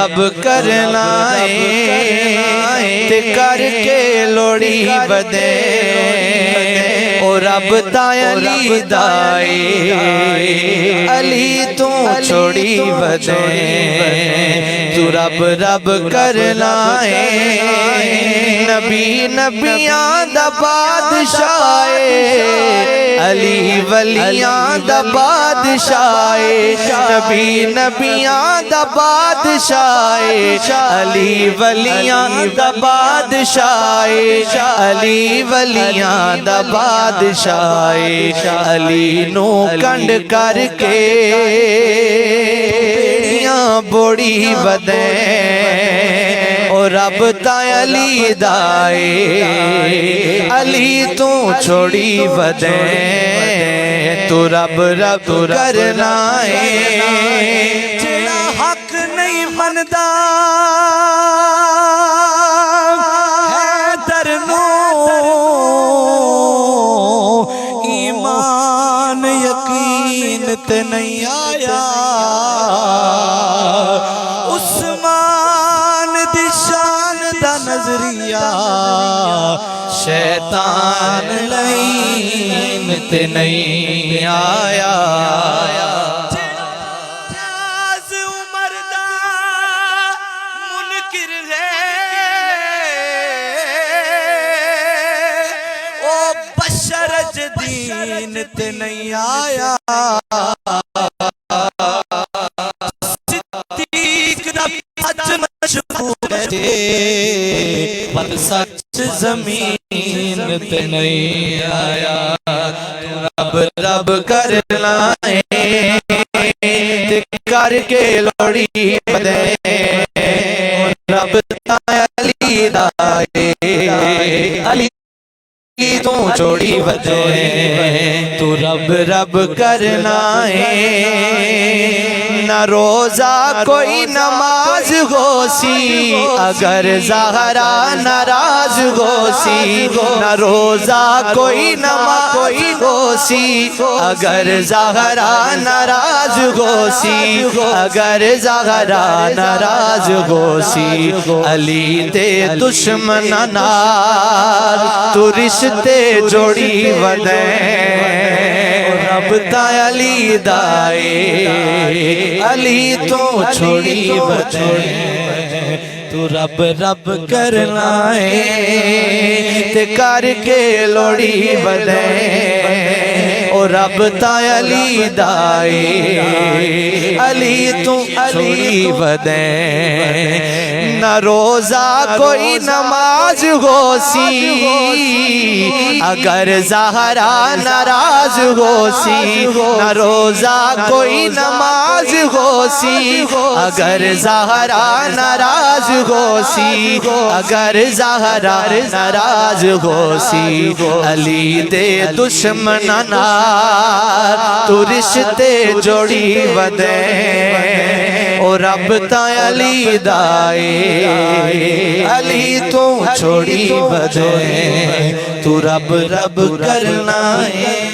رب کرنا تے کر کے لوڑی بدے او رب تا علی دائے علی تو چھوڑی بدے تو رب رب کرنا نبی نبیاں دا بادشاہ علی ولیاں دا بادشاہ نبی نبیاں دا بادشاہ علی ولیاں دا بادشاہ علی ولیاں دا بادشاہ علی نو کنڈ کر کے بوڑی بدے او رب تا علی دائے علی تو چھوڑی بدے تو رب رب کرنا جڑا حق نہیں مندا حیدر نو ایمان یقین تے نہیں آیا عثمان دی شان دا نظریہ شیطان لین تے نہیں آیا جاز عمر دا منکر ہے او بشر جدین تے نہیں آیا صدیق دا سچ مشہور ہے پر سچ زمین تے نہیں آیا رب رب کرنا تے کر کے لوڑی بدے رب تا علی دائے علی تو چھوڑی بدے تو رب رب کرنا نہ روزہ کوئی نماز ہو سی اگر زہرا ناراض ہو سی نہ روزہ کوئی نماز کوئی ہو سی اگر زہرا ناراض ہو سی اگر زہرا ناراض ہو سی علی دے دشمن نال تو رشتے جوڑی ودے رب تا علی دائے علی تو چھوڑی بدے تو رب رب کرنا تے کر کے لوڑی بدے او رب تا علی دائے علی تو چھوڑی بدے نہ روزہ کوئی نماز ہو سی اگر زہرا ناراض ہو سی نہ روزہ کوئی نماز ہو سی اگر زہرا ناراض ہو سی اگر زہرا ناراض ہو سی علی دے دشمن نال تو رشتے جوڑی ودے او رب تا علی دائے علی تو چھوڑی بدے تو رب رب کرنا ہے